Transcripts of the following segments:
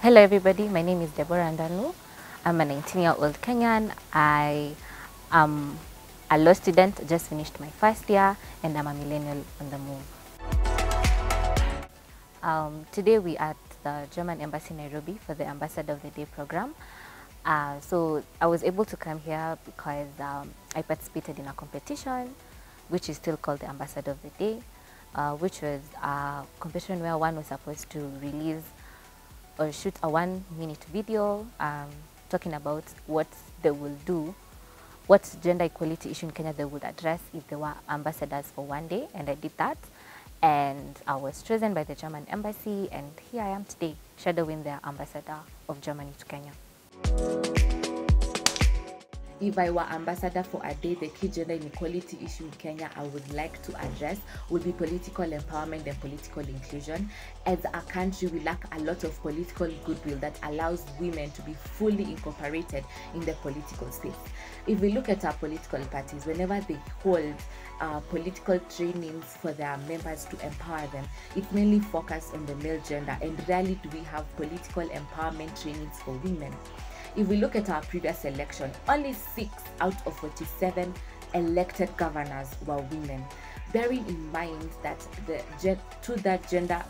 Hello everybody, my name is Deborah Ndanu. I'm a 19-year-old Kenyan. I am a law student, just finished my first year, and I'm a millennial on the move. Today we are at the German Embassy Nairobi for the Ambassador of the Day program. So I was able to come here because I participated in a competition, which is still called the Ambassador of the Day, which was a competition where one was supposed to release or shoot a 1-minute video talking about what they will do, what gender equality issue in Kenya they would address if they were ambassadors for one day, and I did that. And I was chosen by the German embassy, and here I am today, shadowing the ambassador of Germany to Kenya. If I were ambassador for a day, the key gender inequality issue in Kenya I would like to address would be political empowerment and political inclusion. As a country, we lack a lot of political goodwill that allows women to be fully incorporated in the political space. If we look at our political parties, whenever they hold political trainings for their members to empower them, it's mainly focused on the male gender, and rarely do we have political empowerment trainings for women. If we look at our previous election, only 6 out of 47 elected governors were women. Bearing in mind that that gender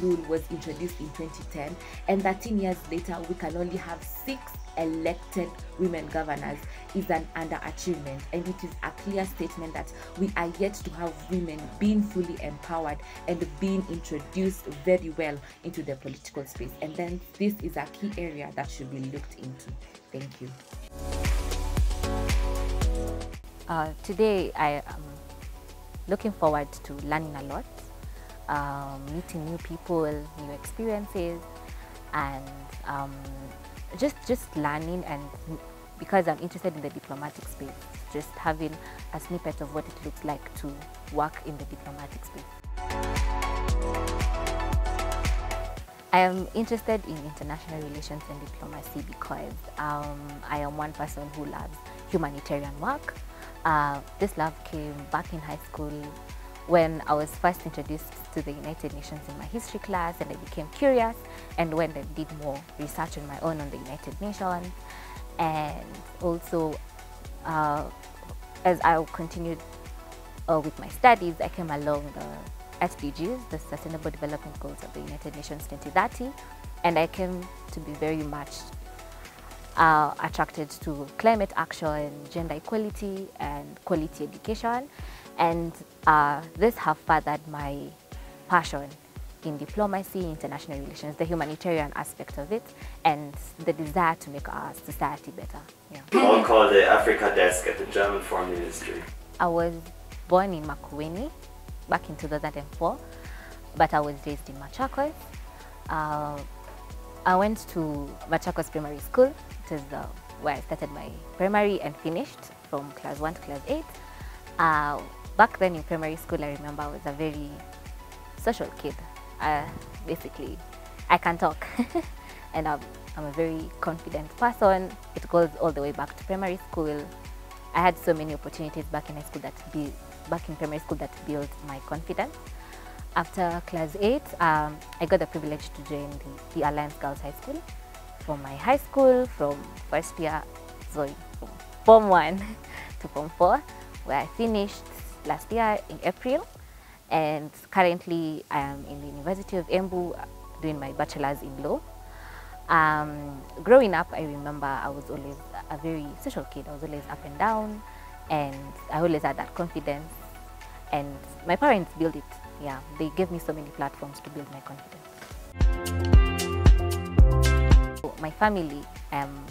rule was introduced in 2010, and 13 years later we can only have 6 elected women governors, is an underachievement, and it is a clear statement that we are yet to have women being fully empowered and being introduced very well into the political space. And then this is a key area that should be looked into. Thank you. Today I am looking forward to learning a lot, meeting new people, new experiences, and just learning, and because I'm interested in the diplomatic space, just having a snippet of what it looks like to work in the diplomatic space. I am interested in international relations and diplomacy because I am one person who loves humanitarian work. This love came back in high school when I was first introduced to the United Nations in my history class, and I became curious and went and did more research on my own on the United Nations. And also, as I continued with my studies, I came along the SDGs, the Sustainable Development Goals of the United Nations 2030, and I came to be very much attracted to climate action, gender equality, and quality education. And this have furthered my passion in diplomacy, international relations, the humanitarian aspect of it, and the desire to make our society better. Yeah. I'll call the Africa desk at the German Foreign Ministry. I was born in Makueni back in 2004, but I was raised in Machakos. I went to Machakos Primary School. It is where I started my primary and finished from class 1 to class 8. Back then in primary school, I remember I was a very social kid. Basically, I can talk, and I'm a very confident person. It goes all the way back to primary school. I had so many opportunities back in high school back in primary school that built my confidence. After class 8, I got the privilege to join the Alliance Girls High School. From my high school, from from Form 1 to Form 4, where I finished last year in April, and currently I am in the University of Embu doing my bachelor's in law. Growing up, I remember I was always a very social kid. I was always up and down, and I always had that confidence, and my parents built it. Yeah, they gave me so many platforms to build my confidence. My family, I'm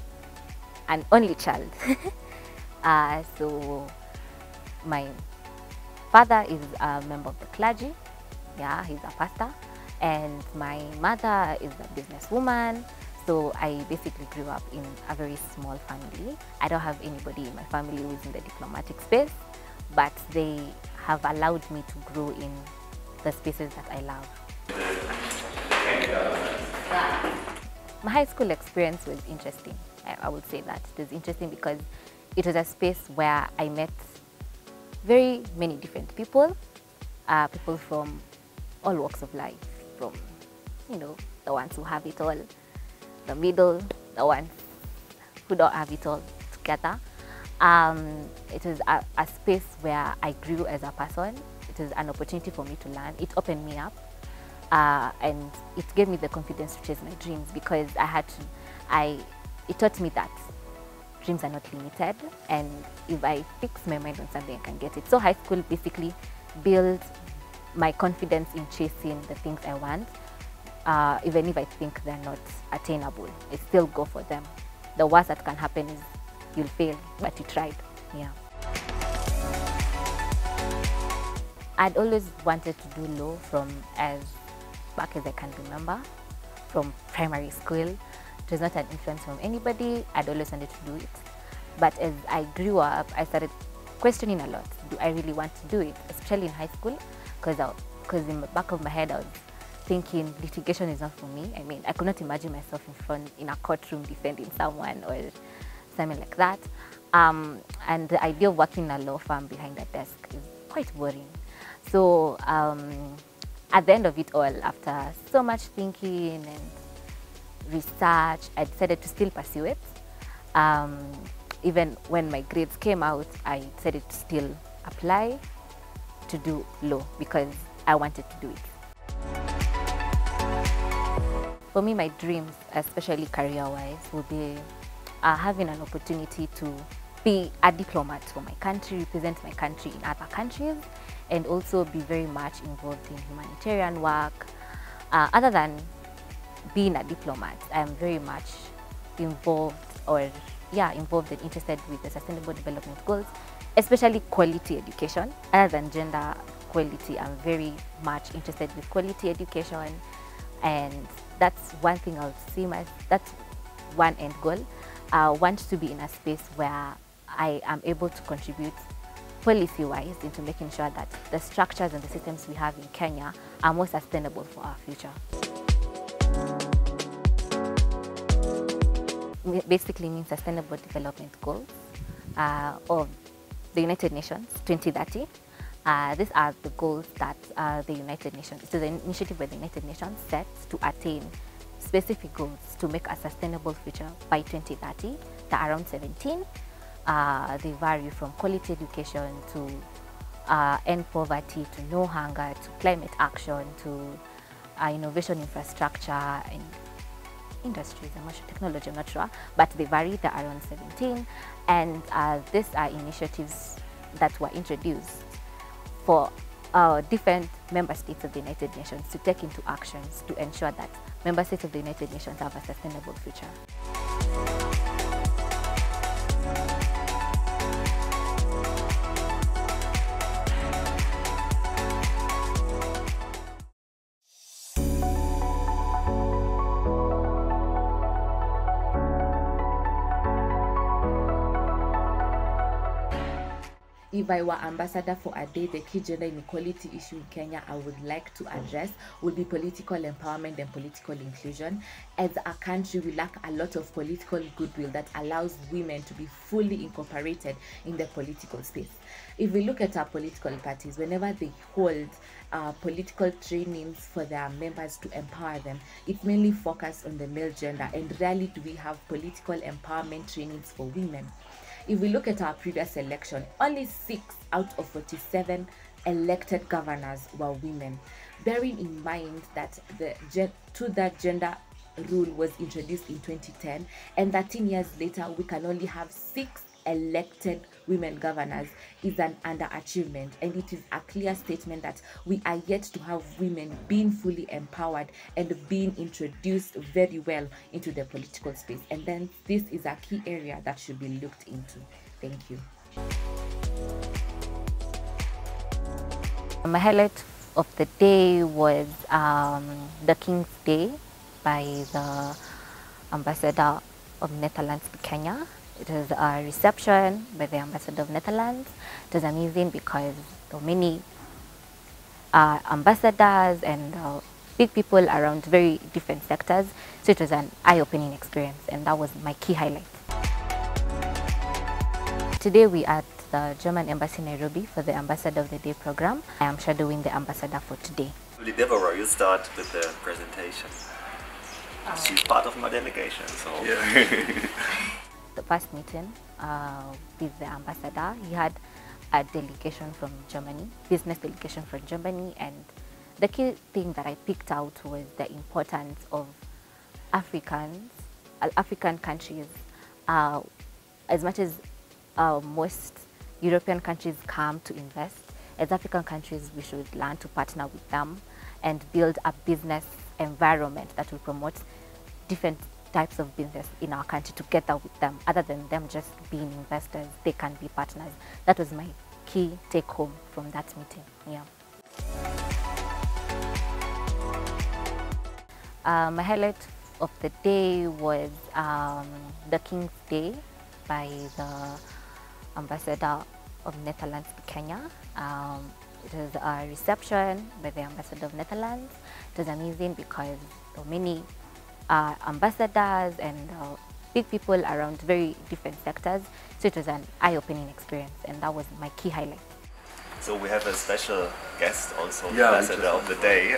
an only child. So my father is a member of the clergy. Yeah, he's a pastor. And my mother is a businesswoman. So I basically grew up in a very small family. I don't have anybody in my family who is in the diplomatic space, but they have allowed me to grow in the spaces that I love. My high school experience was interesting. I would say that it was interesting because it was a space where I met very many different people, people from all walks of life, from, the ones who have it all, the middle, the ones who don't have it all together. It was a space where I grew as a person. It was an opportunity for me to learn. It opened me up, and it gave me the confidence to chase my dreams, because it taught me that dreams are not limited, and if I fix my mind on something, I can get it. So high school basically built my confidence in chasing the things I want, even if I think they're not attainable. I still go for them. The worst that can happen is you'll fail, but you tried. Yeah. I'd always wanted to do law from as back as I can remember, from primary school. It was not an influence from anybody. I'd always wanted to do it. But as I grew up, I started questioning a lot. Do I really want to do it, especially in high school? Because in the back of my head, I was thinking litigation is not for me. I mean, I could not imagine myself in a courtroom defending someone or something like that. And the idea of working in a law firm behind a desk is quite boring. So at the end of it all, after so much thinking and research, I decided to still pursue it. Even when my grades came out, I decided to still apply to do law because I wanted to do it. For me, my dreams, especially career-wise, would be having an opportunity to be a diplomat for my country, represent my country in other countries, and also be very much involved in humanitarian work. Other than being a diplomat, I am very much involved and interested with the Sustainable Development Goals, especially quality education. Other than gender equality, I'm very much interested with quality education, and that's one thing I'll see that's one end goal. I want to be in a space where I am able to contribute policy-wise into making sure that the structures and the systems we have in Kenya are more sustainable for our future. It basically means Sustainable Development Goals of the United Nations 2030. These are the goals that the United Nations, it is an initiative where the United Nations sets to attain specific goals to make a sustainable future by 2030. There are around 17. They vary from quality education to end poverty, to no hunger, to climate action, to innovation infrastructure and industries, technology, I'm not sure, but they vary. There are around 17. And these are initiatives that were introduced for different member states of the United Nations to take into actions to ensure that member states of the United Nations have a sustainable future. If I were ambassador for a day, the key gender inequality issue in Kenya I would like to address would be political empowerment and political inclusion. As a country, we lack a lot of political goodwill that allows women to be fully incorporated in the political space. If we look at our political parties, whenever they hold political trainings for their members to empower them, it's mainly focused on the male gender, and rarely do we have political empowerment trainings for women. If we look at our previous election, only 6 out of 47 elected governors were women. Bearing in mind that that gender rule was introduced in 2010, and 13 years later we can only have 6 elected women governors, is an underachievement, and it is a clear statement that we are yet to have women being fully empowered and being introduced very well into the political space. And then this is a key area that should be looked into. Thank you. My highlight of the day was the King's Day by the Ambassador of Netherlands to Kenya. It was a reception by the Ambassador of Netherlands. It was amazing because there were many ambassadors and big people around very different sectors. So it was an eye-opening experience, and that was my key highlight. Today we are at the German Embassy in Nairobi for the Ambassador of the Day program. I am shadowing the ambassador for today. Deborah, you start with the presentation. She's part of my delegation, so The first meeting with the ambassador, he had a delegation from Germany, business delegation from Germany, and the key thing that I picked out was the importance of African countries. As much as most European countries come to invest, as African countries, we should learn to partner with them and build a business environment that will promote different types of business in our country together with them. Other than them just being investors, they can be partners. That was my key take home from that meeting. Yeah. My highlight of the day was the King's Day by the Ambassador of Netherlands to Kenya. It was a reception by the Ambassador of Netherlands. It was amazing because there were many ambassadors and big people around very different sectors. So it was an eye-opening experience, and that was my key highlight. So we have a special guest also, ambassador of the day,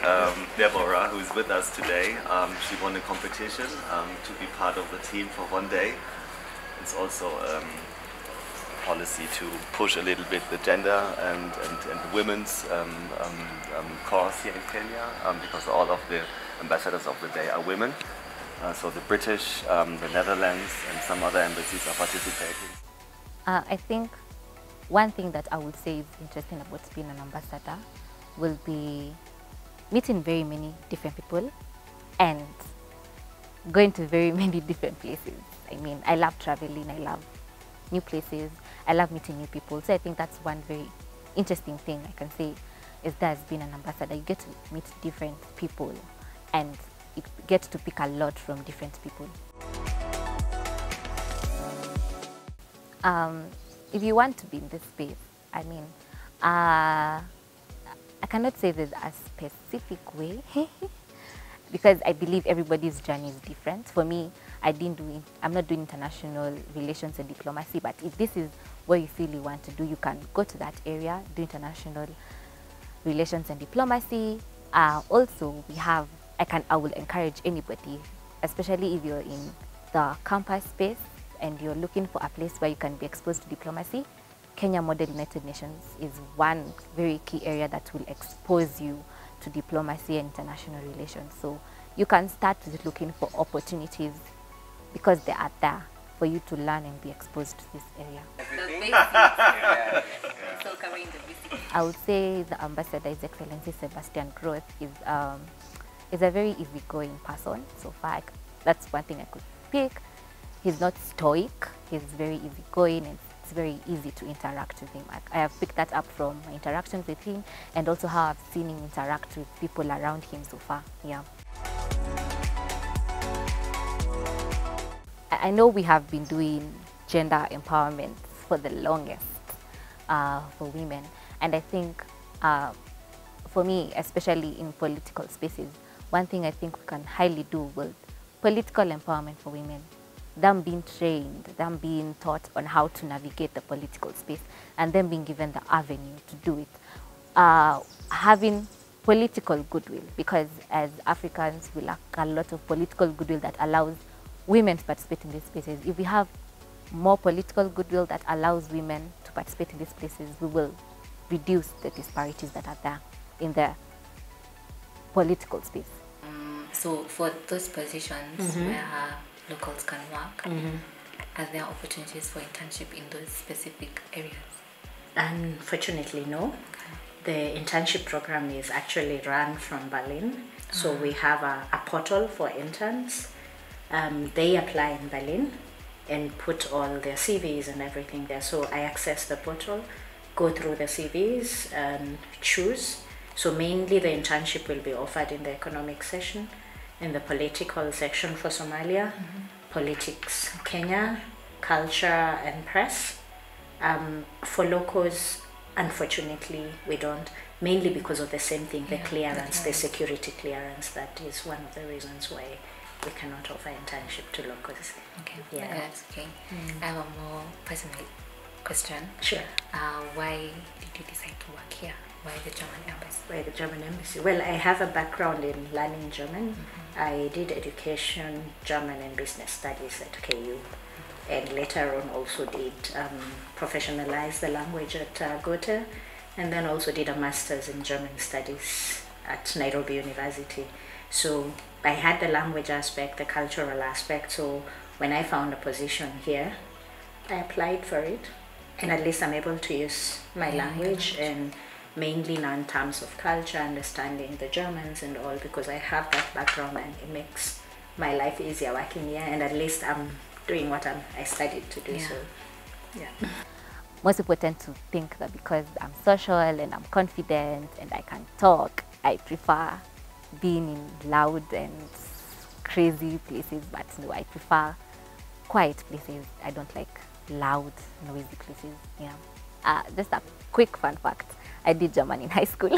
Deborah, who is with us today. She won a competition to be part of the team for one day. It's also policy to push a little bit the gender and women's cause here in Kenya, because all of the ambassadors of the day are women. So the British, the Netherlands, and some other embassies are participating. I think one thing that I would say is interesting about being an ambassador will be meeting very many different people and going to very many different places. I mean, I love traveling, I love new places, I love meeting new people. So I think that's one very interesting thing I can say is that as being an ambassador, you get to meet different people and you get to pick a lot from different people. If you want to be in this space, I mean, I cannot say there's a specific way because I believe everybody's journey is different. For me, I'm not doing international relations and diplomacy, but if this is what you feel you want to do, you can go to that area, do international relations and diplomacy. Also, I will encourage anybody, especially if you're in the campus space and you're looking for a place where you can be exposed to diplomacy. Kenya Model United Nations is one very key area that will expose you to diplomacy and international relations. So you can start with looking for opportunities because they are there for you to learn and be exposed to this area. So covering the basics. I would say the ambassador, His Excellency Sebastian Groth, is a very easygoing person. So far, that's one thing I could pick. He's not stoic, he's very easygoing, and it's very easy to interact with him. I have picked that up from my interactions with him and also how I've seen him interact with people around him so far. Yeah. I know we have been doing gender empowerment for the longest for women, and I think for me, especially in political spaces, one thing I think we can highly do with political empowerment for women, them being trained, them being taught on how to navigate the political space, and them being given the avenue to do it. Having political goodwill, because as Africans, we lack a lot of political goodwill that allows women to participate in these spaces. If we have more political goodwill that allows women to participate in these places, we will reduce the disparities that are there in the political space. So for those positions where locals can work, are there opportunities for internship in those specific areas? Unfortunately, no. The internship program is actually run from Berlin. So we have a portal for interns. They apply in Berlin and put all their CVs and everything there. So I access the portal, go through the CVs and choose. So mainly the internship will be offered in the economic section, in the political section for Somalia, politics Kenya, culture and press. For locals, unfortunately, we don't, mainly because of the same thing, the clearance, the security clearance. That is one of the reasons why we cannot offer internship to locals. Okay, Yeah. that's okay. I have a more personal question. Sure. Why did you decide to work here? Why the German embassy? Why the German embassy? Well, I have a background in learning German. I did education, German and business studies at KU. And later on also did professionalize the language at Goethe, and then also did a master's in German studies at Nairobi University. So I had the language aspect, the cultural aspect, so when I found a position here, I applied for it, and at least I'm able to use my language and mainly learn terms of culture, understanding the Germans and all, because I have that background and it makes my life easier working here, and at least I'm doing what I studied to do. So yeah. Most people tend to think that because I'm social and I'm confident and I can talk, I prefer being in loud and crazy places, but no, I prefer quiet places. I don't like loud, noisy places. Yeah. Just a quick fun fact, I did German in high school.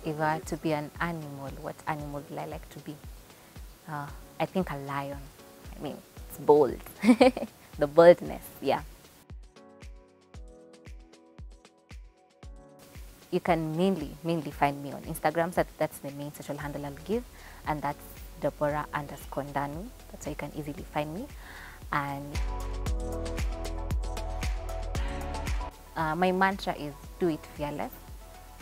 If I were to be an animal, what animal would I like to be? I think a lion. I mean, it's bold. The boldness, yeah. You can mainly find me on Instagram. So that's the main social handle I'll give. And that's Deborah_Ndanu. That's how you can easily find me. And my mantra is do it fearless.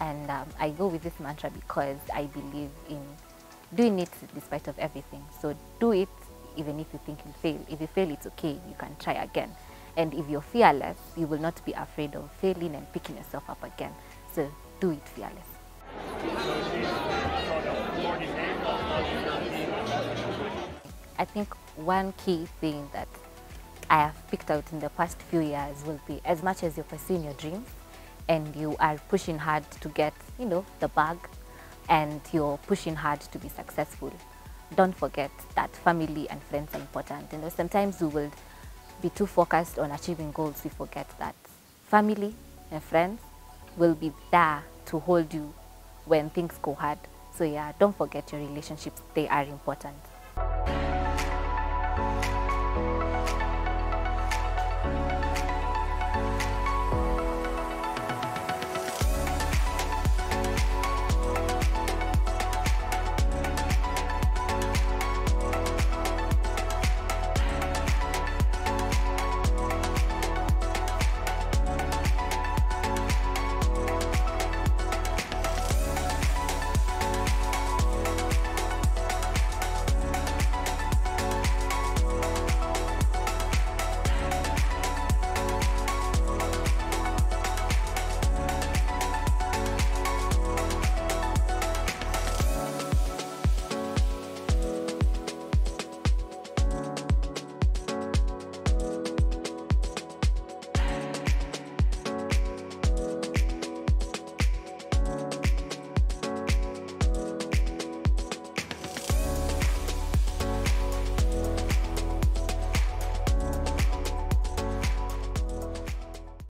And I go with this mantra because I believe in doing it despite of everything. So do it even if you think you'll fail. If you fail, it's okay, you can try again. And if you're fearless, you will not be afraid of failing and picking yourself up again. So do it fearless. I think one key thing that I have picked out in the past few years will be, as much as you're pursuing your dreams and you are pushing hard to get, the bag, and you're pushing hard to be successful, don't forget that family and friends are important. Sometimes we will be too focused on achieving goals, we forget that family and friends will be there to hold you when things go hard. So yeah, don't forget your relationships, they are important.